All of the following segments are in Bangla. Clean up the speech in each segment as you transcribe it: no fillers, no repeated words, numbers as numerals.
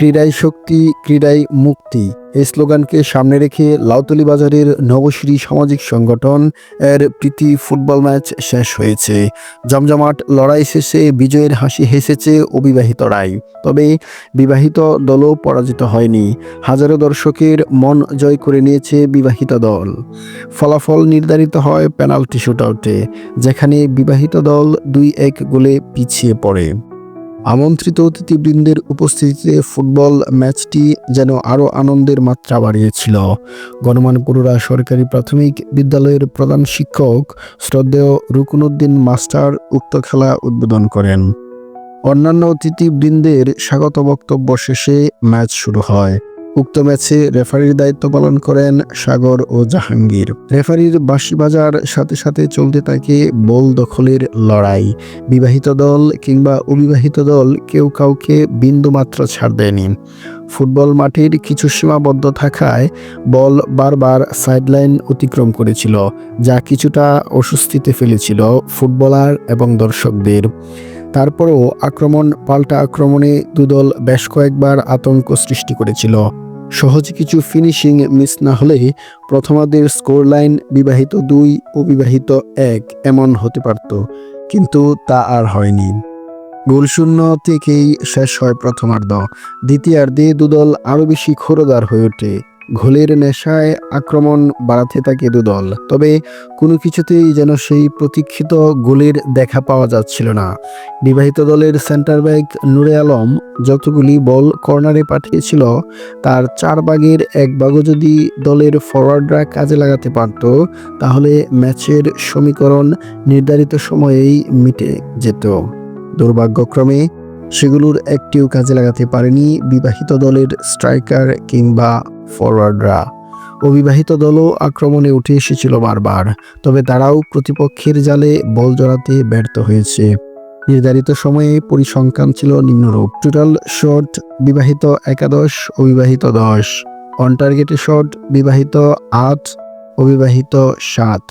ক্রীড়াই শক্তি, ক্রীড়াই মুক্তি এই স্লোগানকে সামনে রেখে লাউতলী বাজারের নবশ্রী সামাজিক সংগঠন এর প্রীতি ফুটবল ম্যাচ শেষ হয়েছে। জমজমাট লড়াই শেষে বিজয়ের হাসি হেসেছে অবিবাহিতরাই। তবে বিবাহিত দলও পরাজিত হয়নি। হাজারো দর্শকের মন জয় করে নিয়েছে বিবাহিত দল। ফলাফল নির্ধারিত হয় পেনাল্টি শুটআউটে, যেখানে বিবাহিত দল 2-1 গোলে পিছিয়ে পড়ে। আমন্ত্রিত অতিথিবৃন্দের উপস্থিতিতে ফুটবল ম্যাচটি যেন আরও আনন্দের মাত্রা বাড়িয়েছিল। গণমানপুরা সরকারি প্রাথমিক বিদ্যালয়ের প্রধান শিক্ষক শ্রদ্ধেয় রুকনউদ্দিন মাস্টার উক্ত খেলা উদ্বোধন করেন। অন্যান্য অতিথিবৃন্দের স্বাগত বক্তব্য শেষে ম্যাচ শুরু হয়। উক্ত ম্যাচে রেফারির দায়িত্ব পালন করেন সাগর ও জাহাঙ্গীর। রেফারির বাঁশি বাজার সাথে সাথে চলতে থাকে বল দখলের লড়াই। বিবাহিত দল কিংবা অবিবাহিত দল কেউ কাউকে বিন্দুমাত্র ছাড় দেয়নি। ফুটবল মাঠের কিছু সীমাবদ্ধ থাকায় বল বারবার সাইডলাইন অতিক্রম করেছিল, যা কিছুটা অস্বস্তিতে ফেলেছিল ফুটবলার এবং দর্শকদের। তারপরও আক্রমণ পাল্টা আক্রমণে দুদল বেশ কয়েকবার আতঙ্ক সৃষ্টি করেছিল। সহজে কিছু ফিনিশিং মিস না হলে প্রথমার্ধের স্কোর লাইন বিবাহিত 2, অবিবাহিত 1 এমন হতে পারত, কিন্তু তা আর হয়নি। গোলশূন্য থেকেই শেষ হয় প্রথমার্ধ। দ্বিতীয়ার্ধে দুদল আরও বেশি খোরদার হয়ে ওঠে। গোলের নেশায় আক্রমণ বাড়াতে থাকে দুদল, তবে কোনো কিছুতেই যেন সেই প্রতীক্ষিত গোলের দেখা পাওয়া যাচ্ছিল না। বিবাহিত দলের সেন্টার ব্যাক নূরে আলম যতগুলি বল কর্নারে পাঠিয়েছিল, তার 4 ভাগের 1 ভাগও যদি দলের ফরওয়ার্ডরা কাজে লাগাতে পারত, তাহলে ম্যাচের সমীকরণ নির্ধারিত সময়েই মিটে যেত। দুর্ভাগ্যক্রমে সেগুলোর একটিও কাজে লাগাতে পারেনি বিবাহিত দলের স্ট্রাইকার কিংবা ফরওয়ার্ডরা। অবিবাহিত দলও আক্রমণে উঠে এসেছিল বারবার, তবে তারাও প্রতিপক্ষের জালে বল জড়াতে ব্যর্থ হয়েছে। নির্ধারিত সময়ে পরিসংখ্যান ছিল নিম্নরূপ: টোটাল শট বিবাহিত 11, অবিবাহিত 10, অন টার্গেটে শট বিবাহিত 8, অবিবাহিত 7,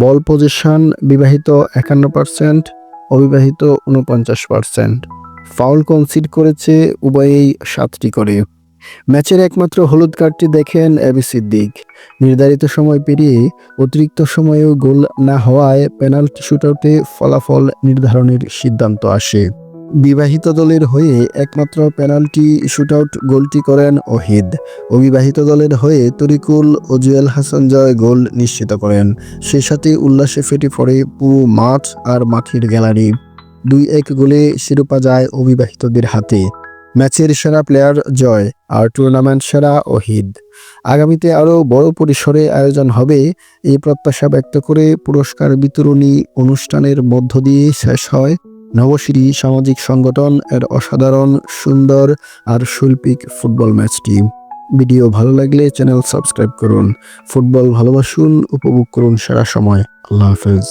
বল পজিশন বিবাহিত 51%, অবিবাহিত 49%, ফাউল কনসিড করেছে উভয়েই 7টি করে। ম্যাচের একমাত্র হলুদ কার্ডটি দেখেন এবি সিদ্দিক। নির্ধারিত সময় পেরিয়ে অতিরিক্ত সময়েও গোল না হওয়ায় পেনাল্টি শুটআউটে ফলাফল নির্ধারণের সিদ্ধান্ত আসে। বিবাহিত দলের হয়ে একমাত্র পেনাল্টি শুটআউট গোলটি করেন ওহিদ। অবিবাহিত দলের হয়ে তরিকুল ও জুয়েল হাসান জয় গোল নিশ্চিত করেন। সেই সাথে উল্লাসে ফেটে পড়ে পুরো মাঠ আর মাঠের গ্যালারি। 2-1 গোলে শিরোপা যায় অবিবাহিতদের হাতে। ম্যাচের সেরা প্লেয়ার জয় আর টুর্নামেন্ট সেরা ওহিদ। আগামীতে আরও বড় পরিসরে আয়োজন হবে এই প্রত্যাশা ব্যক্ত করে পুরস্কার বিতরণী অনুষ্ঠানের মধ্য দিয়ে শেষ হয় নবশ্রী সামাজিক সংগঠন এর অসাধারণ সুন্দর আর শৈল্পিক ফুটবল ম্যাচটি। ভিডিও ভালো লাগলে চ্যানেল সাবস্ক্রাইব করুন। ফুটবল ভালোবাসুন, উপভোগ করুন সারা সময়। আল্লাহ হাফেজ।